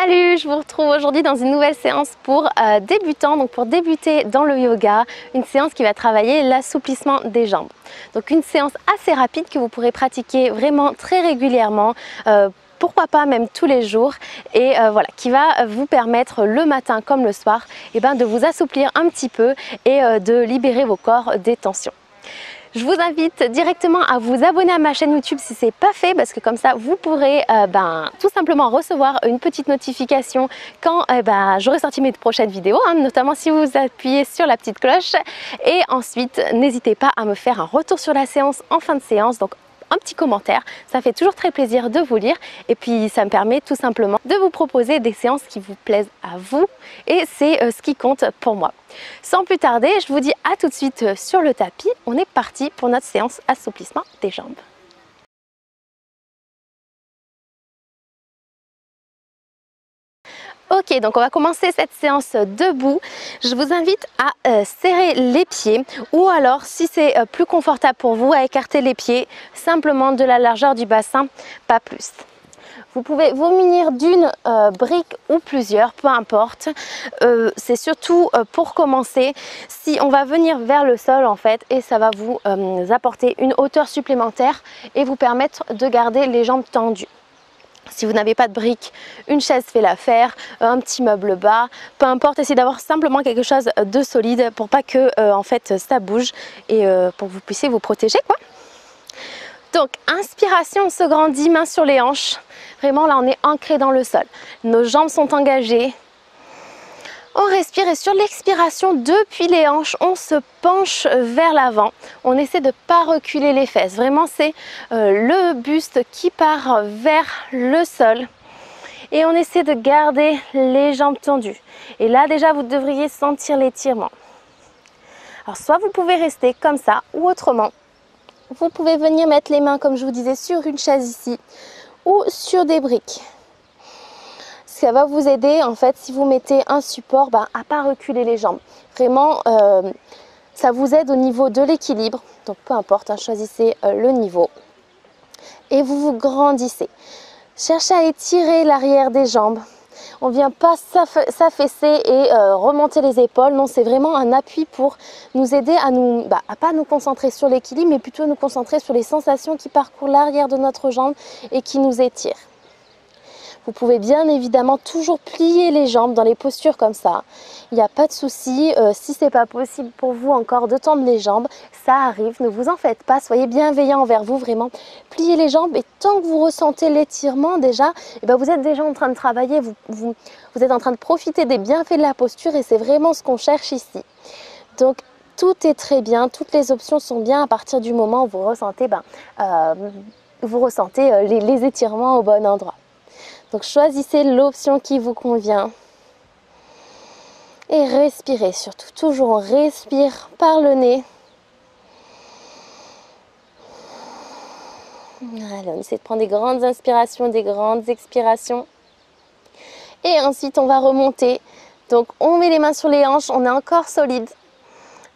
Salut, je vous retrouve aujourd'hui dans une nouvelle séance pour débutants, donc pour débuter dans le yoga, une séance qui va travailler l'assouplissement des jambes. Donc une séance assez rapide que vous pourrez pratiquer vraiment très régulièrement, pourquoi pas même tous les jours, et voilà, qui va vous permettre le matin comme le soir de vous assouplir un petit peu et de libérer vos corps des tensions. Je vous invite directement à vous abonner à ma chaîne YouTube si ce n'est pas fait, parce que comme ça vous pourrez tout simplement recevoir une petite notification quand j'aurai sorti mes prochaines vidéos, notamment si vous appuyez sur la petite cloche. Et ensuite n'hésitez pas à me faire un retour sur la séance en fin de séance, donc un petit commentaire, ça fait toujours très plaisir de vous lire et puis ça me permet tout simplement de vous proposer des séances qui vous plaisent à vous et c'est ce qui compte pour moi. Sans plus tarder, je vous dis à tout de suite sur le tapis. On est parti pour notre séance assouplissement des jambes. Ok, donc on va commencer cette séance debout. Je vous invite à serrer les pieds ou alors, si c'est plus confortable pour vous, à écarter les pieds simplement de la largeur du bassin, pas plus. Vous pouvez vous munir d'une brique ou plusieurs, peu importe. C'est surtout pour commencer, si on va venir vers le sol en fait, et ça va vous apporter une hauteur supplémentaire et vous permettre de garder les jambes tendues. Si vous n'avez pas de briques, une chaise fait l'affaire, un petit meuble bas, peu importe, essayez d'avoir simplement quelque chose de solide pour pas que en fait ça bouge et pour que vous puissiez vous protéger quoi. Donc inspiration, on se grandit, main sur les hanches. Vraiment là on est ancré dans le sol. Nos jambes sont engagées. On respire et sur l'expiration, depuis les hanches, on se penche vers l'avant. On essaie de ne pas reculer les fesses. Vraiment, c'est le buste qui part vers le sol. Et on essaie de garder les jambes tendues. Et là, déjà, vous devriez sentir l'étirement. Alors, soit vous pouvez rester comme ça ou autrement. Vous pouvez venir mettre les mains, comme je vous disais, sur une chaise ici ou sur des briques. Ça va vous aider en fait si vous mettez un support à pas reculer les jambes. Vraiment, ça vous aide au niveau de l'équilibre. Donc peu importe, choisissez le niveau. Et vous vous grandissez. Cherchez à étirer l'arrière des jambes. On ne vient pas s'affaisser et remonter les épaules. Non, c'est vraiment un appui pour nous aider à pas nous concentrer sur l'équilibre, mais plutôt nous concentrer sur les sensations qui parcourent l'arrière de notre jambe et qui nous étirent. Vous pouvez bien évidemment toujours plier les jambes dans les postures comme ça. Il n'y a pas de souci. Si ce n'est pas possible pour vous encore de tendre les jambes, ça arrive. Ne vous en faites pas. Soyez bienveillant envers vous. Vraiment, pliez les jambes. Et tant que vous ressentez l'étirement déjà, vous êtes déjà en train de travailler. Vous êtes en train de profiter des bienfaits de la posture. Et c'est vraiment ce qu'on cherche ici. Donc, tout est très bien. Toutes les options sont bien à partir du moment où vous ressentez, les étirements au bon endroit. Donc choisissez l'option qui vous convient et respirez surtout. Toujours on respire par le nez. Allez, on essaie de prendre des grandes inspirations, des grandes expirations. Et ensuite on va remonter. Donc on met les mains sur les hanches, on est encore solide.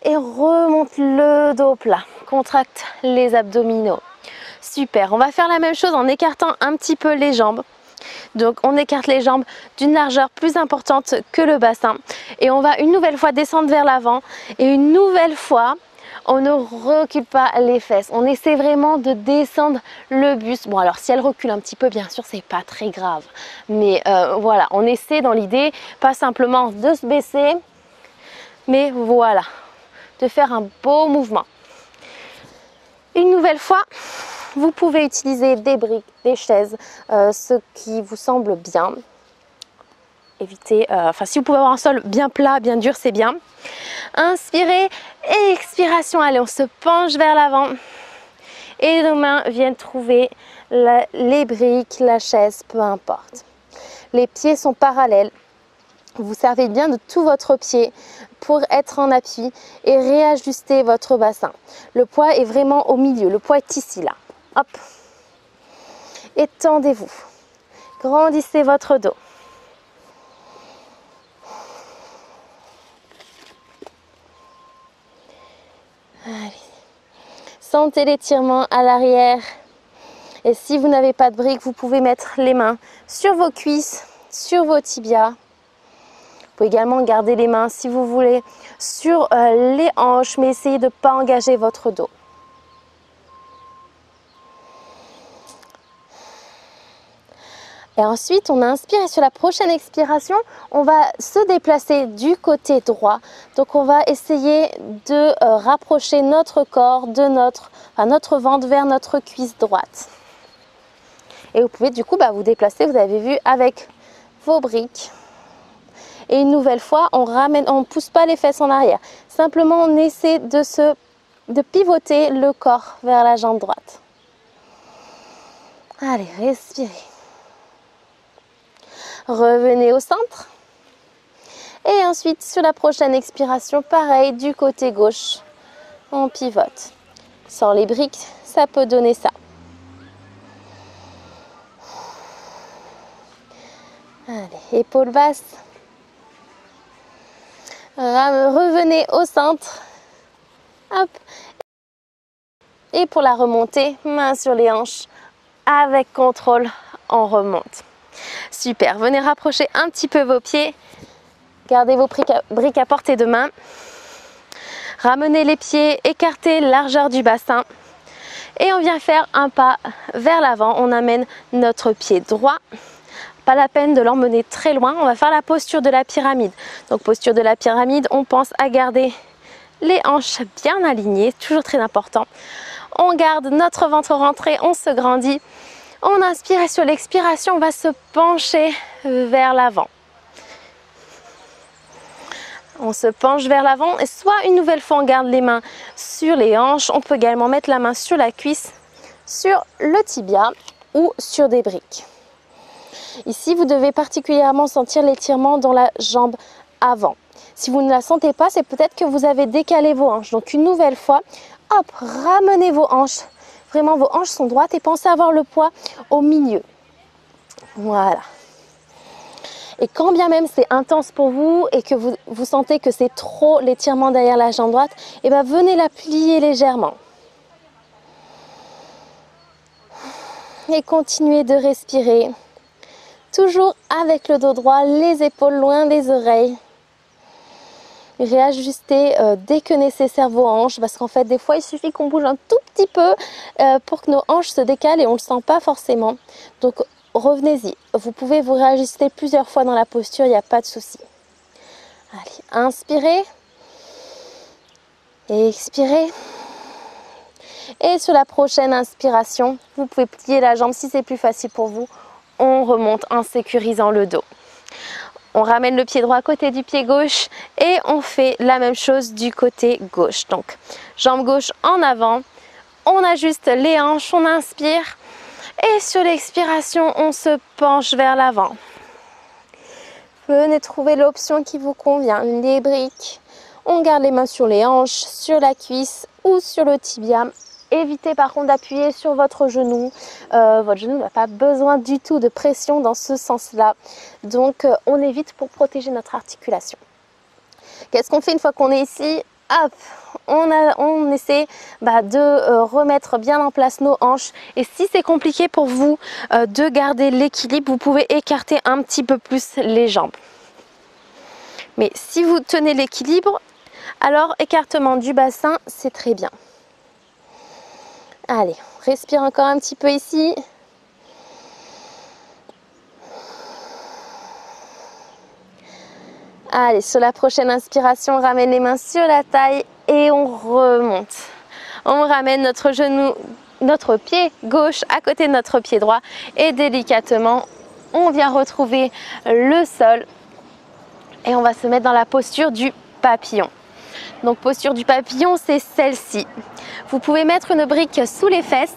Et on remonte le dos plat. Contracte les abdominaux. Super, on va faire la même chose en écartant un petit peu les jambes. Donc on écarte les jambes d'une largeur plus importante que le bassin et on va une nouvelle fois descendre vers l'avant et une nouvelle fois on ne recule pas les fesses. On essaie vraiment de descendre le buste. Bon alors si elle recule un petit peu, bien sûr c'est pas très grave, mais voilà, on essaie dans l'idée pas simplement de se baisser, mais voilà, de faire un beau mouvement. Une nouvelle fois, vous pouvez utiliser des briques, des chaises, ce qui vous semble bien. Évitez, si vous pouvez avoir un sol bien plat, bien dur, c'est bien. Inspirez et expiration. Allez, on se penche vers l'avant. Et nos mains viennent trouver les briques, la chaise, peu importe. Les pieds sont parallèles. Vous servez bien de tout votre pied pour être en appui et réajuster votre bassin. Le poids est vraiment au milieu, le poids est ici, là. Hop. Étendez-vous. Grandissez votre dos. Allez. Sentez l'étirement à l'arrière. Et si vous n'avez pas de briques, vous pouvez mettre les mains sur vos cuisses sur vos tibias. Vous pouvez également garder les mains si vous voulez sur les hanches, mais essayez de ne pas engager votre dos. Et ensuite, on inspire et sur la prochaine expiration, on va se déplacer du côté droit. Donc, on va essayer de rapprocher notre corps de notre ventre vers notre cuisse droite. Et vous pouvez du coup vous déplacer, vous avez vu, avec vos briques. Et une nouvelle fois, on ne pousse pas les fesses en arrière. Simplement, on essaie de pivoter le corps vers la jambe droite. Allez, respirez. Revenez au centre. Et ensuite, sur la prochaine expiration, pareil, du côté gauche, on pivote. Sans les briques, ça peut donner ça. Allez, épaules basses. Revenez au centre. Hop. Et pour la remontée, main sur les hanches. Avec contrôle, on remonte. Super, venez rapprocher un petit peu vos pieds. Gardez vos briques à portée de main. Ramenez les pieds, écartez largeur du bassin. Et on vient faire un pas vers l'avant. On amène notre pied droit. Pas la peine de l'emmener très loin. On va faire la posture de la pyramide. Donc posture de la pyramide, on pense à garder les hanches bien alignées. Toujours très important. On garde notre ventre rentré, on se grandit. On inspire et sur l'expiration, on va se pencher vers l'avant. On se penche vers l'avant et soit une nouvelle fois on garde les mains sur les hanches. On peut également mettre la main sur la cuisse, sur le tibia ou sur des briques. Ici, vous devez particulièrement sentir l'étirement dans la jambe avant. Si vous ne la sentez pas, c'est peut-être que vous avez décalé vos hanches. Donc une nouvelle fois, hop, ramenez vos hanches. Vraiment, vos hanches sont droites et pensez avoir le poids au milieu. Voilà. Et quand bien même c'est intense pour vous et que vous sentez que c'est trop l'étirement derrière la jambe droite, et bien venez la plier légèrement. Et continuez de respirer. Toujours avec le dos droit, les épaules loin des oreilles. Réajuster dès que nécessaire vos hanches parce qu'en fait des fois il suffit qu'on bouge un tout petit peu pour que nos hanches se décalent et on ne le sent pas forcément. Donc revenez-y. Vous pouvez vous réajuster plusieurs fois dans la posture, il n'y a pas de souci. Allez, inspirez et expirez. Et sur la prochaine inspiration, vous pouvez plier la jambe si c'est plus facile pour vous. On remonte en sécurisant le dos. On ramène le pied droit à côté du pied gauche et on fait la même chose du côté gauche. Donc, jambe gauche en avant, on ajuste les hanches, on inspire et sur l'expiration, on se penche vers l'avant. Venez trouver l'option qui vous convient, les briques. On garde les mains sur les hanches, sur la cuisse ou sur le tibia. Évitez par contre d'appuyer sur votre genou. Votre genou n'a pas besoin du tout de pression dans ce sens-là. Donc on évite pour protéger notre articulation. Qu'est-ce qu'on fait une fois qu'on est ici? Hop, on essaie de remettre bien en place nos hanches. Et si c'est compliqué pour vous de garder l'équilibre, vous pouvez écarter un petit peu plus les jambes. Mais si vous tenez l'équilibre, alors écartement du bassin, c'est très bien. Allez, respire encore un petit peu ici. Allez, sur la prochaine inspiration, on ramène les mains sur la taille et on remonte. On ramène notre genou, notre pied gauche à côté de notre pied droit et délicatement, on vient retrouver le sol et on va se mettre dans la posture du papillon. Donc posture du papillon, c'est celle-ci. Vous pouvez mettre une brique sous les fesses.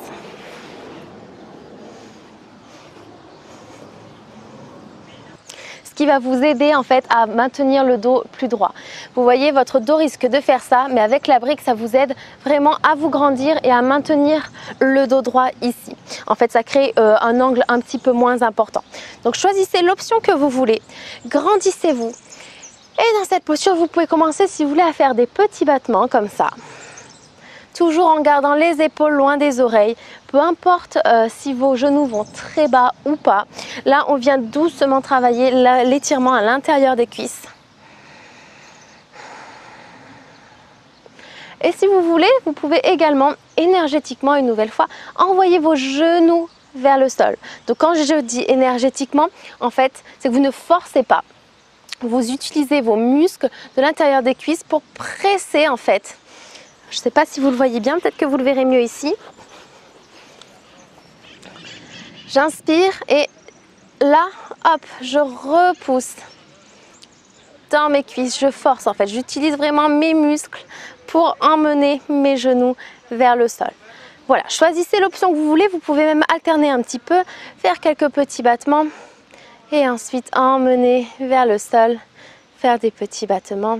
Ce qui va vous aider en fait à maintenir le dos plus droit. Vous voyez, votre dos risque de faire ça, mais avec la brique, ça vous aide vraiment à vous grandir et à maintenir le dos droit ici. En fait, ça crée un angle un petit peu moins important. Donc choisissez l'option que vous voulez. Grandissez-vous. Et dans cette posture, vous pouvez commencer, si vous voulez, à faire des petits battements comme ça. toujours en gardant les épaules loin des oreilles, peu importe si vos genoux vont très bas ou pas. Là, on vient doucement travailler l'étirement à l'intérieur des cuisses. Et si vous voulez, vous pouvez également énergétiquement, une nouvelle fois, envoyer vos genoux vers le sol. Donc quand je dis énergétiquement, en fait, c'est que vous ne forcez pas. Vous utilisez vos muscles de l'intérieur des cuisses pour presser en fait. Je ne sais pas si vous le voyez bien, peut-être que vous le verrez mieux ici. J'inspire et là, hop, je repousse dans mes cuisses. Je force en fait, j'utilise vraiment mes muscles pour emmener mes genoux vers le sol. Voilà, choisissez l'option que vous voulez. Vous pouvez même alterner un petit peu, faire quelques petits battements et ensuite emmener vers le sol, faire des petits battements.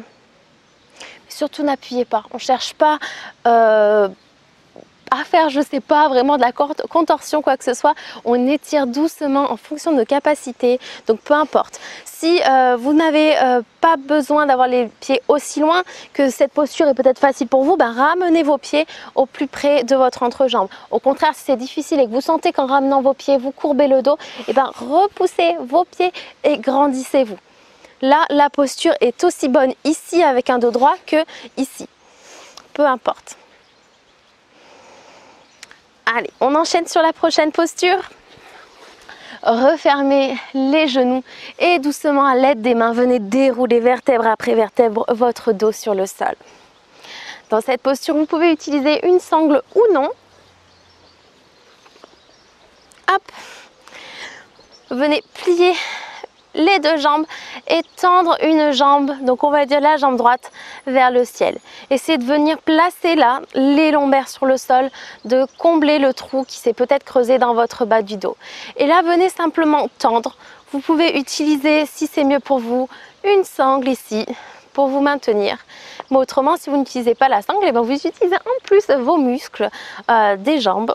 Surtout n'appuyez pas, on ne cherche pas à faire, je ne sais pas, vraiment de la contorsion, quoi que ce soit. On étire doucement en fonction de nos capacités, donc peu importe. Si vous n'avez pas besoin d'avoir les pieds aussi loin, que cette posture est peut-être facile pour vous, ramenez vos pieds au plus près de votre entrejambe. Au contraire, si c'est difficile et que vous sentez qu'en ramenant vos pieds, vous courbez le dos, repoussez vos pieds et grandissez-vous. Là, la posture est aussi bonne ici avec un dos droit que ici, peu importe. Allez, on enchaîne sur la prochaine posture. Refermez les genoux et doucement à l'aide des mains, venez dérouler vertèbre après vertèbre votre dos sur le sol. Dans cette posture, vous pouvez utiliser une sangle ou non. Hop. Venez plier les deux jambes et tendre une jambe, donc on va dire la jambe droite vers le ciel. Essayez de venir placer là les lombaires sur le sol, de combler le trou qui s'est peut-être creusé dans votre bas du dos. Et là, venez simplement tendre. Vous pouvez utiliser, si c'est mieux pour vous, une sangle ici pour vous maintenir. Mais autrement, si vous n'utilisez pas la sangle, vous utilisez en plus vos muscles des jambes.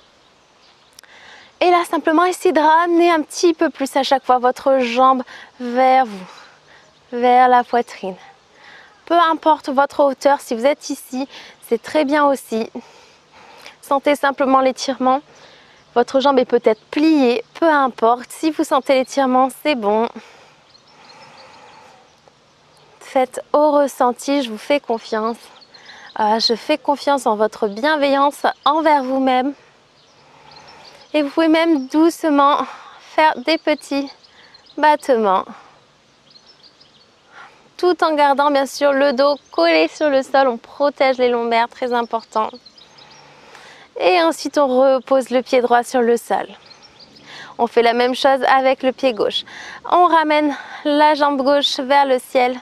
Et là, simplement, essayez de ramener un petit peu plus à chaque fois votre jambe vers vous, vers la poitrine. Peu importe votre hauteur, si vous êtes ici, c'est très bien aussi. Sentez simplement l'étirement. Votre jambe est peut-être pliée, peu importe. Si vous sentez l'étirement, c'est bon. Faites au ressenti, je vous fais confiance. Je fais confiance en votre bienveillance envers vous-même. Et vous pouvez même doucement faire des petits battements. Tout en gardant bien sûr le dos collé sur le sol. On protège les lombaires, très important. Et ensuite on repose le pied droit sur le sol. On fait la même chose avec le pied gauche. On ramène la jambe gauche vers le ciel.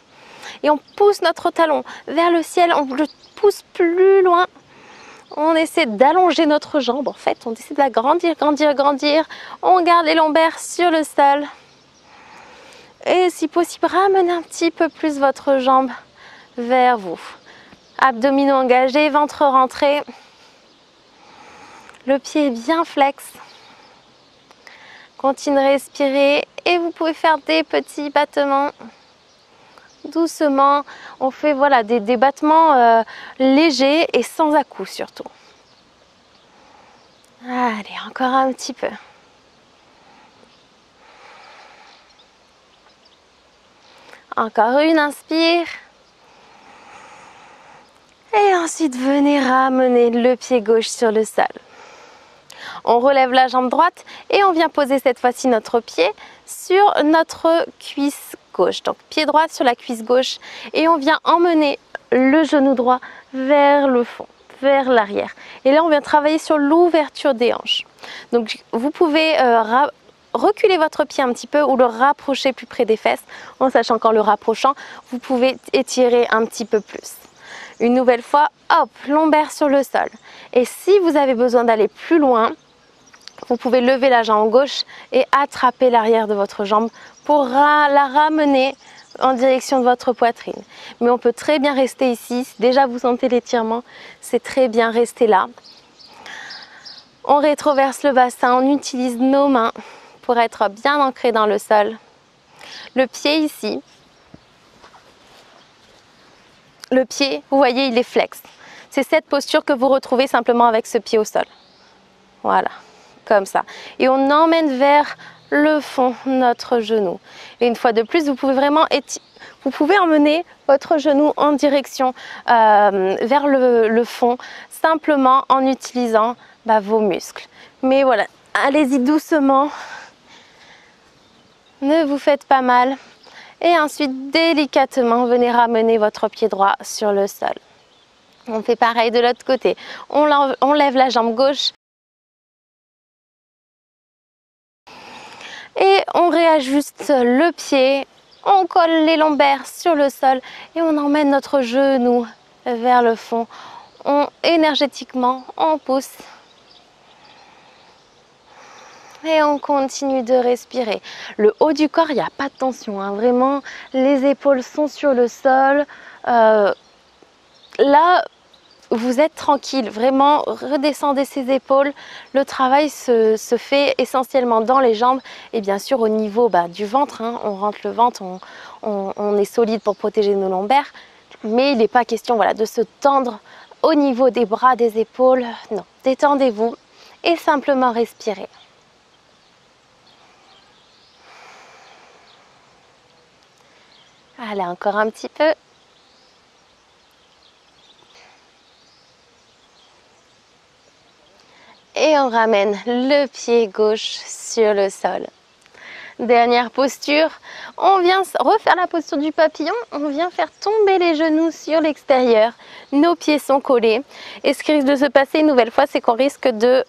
Et on pousse notre talon vers le ciel. On le pousse plus loin. On essaie d'allonger notre jambe, en fait, on essaie de la grandir, grandir, grandir. On garde les lombaires sur le sol. Et si possible, ramenez un petit peu plus votre jambe vers vous. Abdominaux engagés, ventre rentré. Le pied est bien flex. Continuez de respirer et vous pouvez faire des petits battements. Doucement, on fait voilà, des battements légers et sans à-coups surtout. Allez, encore un petit peu. Encore une, inspire. Et ensuite, venez ramener le pied gauche sur le sol. On relève la jambe droite et on vient poser cette fois-ci notre pied sur notre cuisse gauche. Donc pied droit sur la cuisse gauche et on vient emmener le genou droit vers le fond, vers l'arrière. Et là on vient travailler sur l'ouverture des hanches. Donc vous pouvez reculer votre pied un petit peu ou le rapprocher plus près des fesses, en sachant qu'en le rapprochant, vous pouvez étirer un petit peu plus. Une nouvelle fois, hop, lombaire sur le sol. Et si vous avez besoin d'aller plus loin, vous pouvez lever la jambe gauche et attraper l'arrière de votre jambe pour la ramener en direction de votre poitrine. Mais on peut très bien rester ici. Si déjà vous sentez l'étirement, c'est très bien rester là. On rétroverse le bassin, on utilise nos mains pour être bien ancré dans le sol. Le pied ici. Le pied, vous voyez, il est flex. C'est cette posture que vous retrouvez simplement avec ce pied au sol. Voilà, comme ça. Et on emmène vers le fond notre genou. Et une fois de plus, vous pouvez vraiment emmener votre genou en direction vers le fond, simplement en utilisant vos muscles. Mais voilà, allez-y doucement, ne vous faites pas mal. Et ensuite, délicatement, venez ramener votre pied droit sur le sol. On fait pareil de l'autre côté. On lève la jambe gauche. Et on réajuste le pied, on colle les lombaires sur le sol et on emmène notre genou vers le fond. Énergétiquement, on pousse. Et on continue de respirer. Le haut du corps, il n'y a pas de tension, hein. Vraiment, les épaules sont sur le sol. Là, vous êtes tranquille, vraiment redescendez ses épaules. Le travail se fait essentiellement dans les jambes et bien sûr au niveau du ventre, hein. On rentre le ventre, on est solide pour protéger nos lombaires, mais il n'est pas question de se tendre au niveau des bras, des épaules. Non, détendez-vous et simplement respirez. Allez, encore un petit peu. Et on ramène le pied gauche sur le sol. Dernière posture, on vient refaire la posture du papillon, on vient faire tomber les genoux sur l'extérieur, nos pieds sont collés. Et ce qui risque de se passer une nouvelle fois, c'est qu'on risque de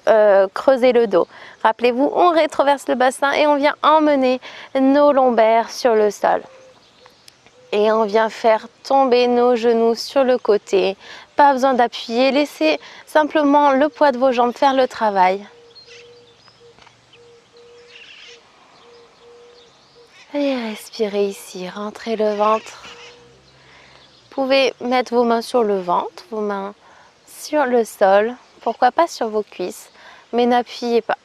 creuser le dos. Rappelez-vous, on rétroverse le bassin et on vient emmener nos lombaires sur le sol. Et on vient faire tomber nos genoux sur le côté. Pas besoin d'appuyer, laissez simplement le poids de vos jambes faire le travail. Et respirez ici, rentrez le ventre. Vous pouvez mettre vos mains sur le ventre, vos mains sur le sol, pourquoi pas sur vos cuisses, mais n'appuyez pas.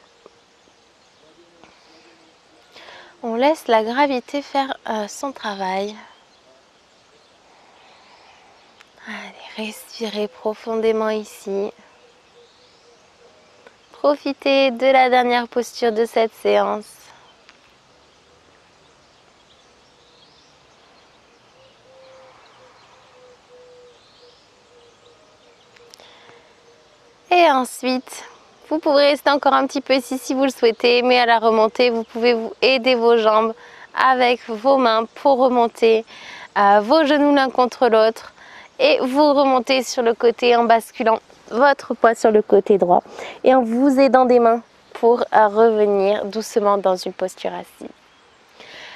On laisse la gravité faire son travail. Allez, respirez profondément ici. Profitez de la dernière posture de cette séance. Et ensuite, vous pouvez rester encore un petit peu ici si vous le souhaitez, mais à la remontée, vous pouvez vous aider vos jambes avec vos mains pour remonter vos genoux l'un contre l'autre. Et vous remontez sur le côté en basculant votre poids sur le côté droit et en vous aidant des mains pour revenir doucement dans une posture assise.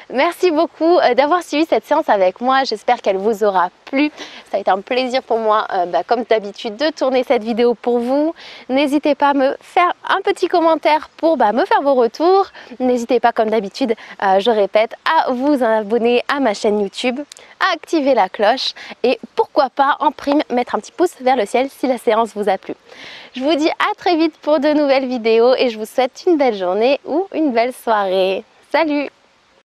Merci beaucoup d'avoir suivi cette séance avec moi, j'espère qu'elle vous aura plu. Ça a été un plaisir pour moi, comme d'habitude, de tourner cette vidéo pour vous. N'hésitez pas à me faire un petit commentaire pour me faire vos retours. N'hésitez pas, comme d'habitude, je répète, à vous abonner à ma chaîne YouTube, à activer la cloche et pourquoi pas, en prime, mettre un petit pouce vers le ciel si la séance vous a plu. Je vous dis à très vite pour de nouvelles vidéos et je vous souhaite une belle journée ou une belle soirée. Salut!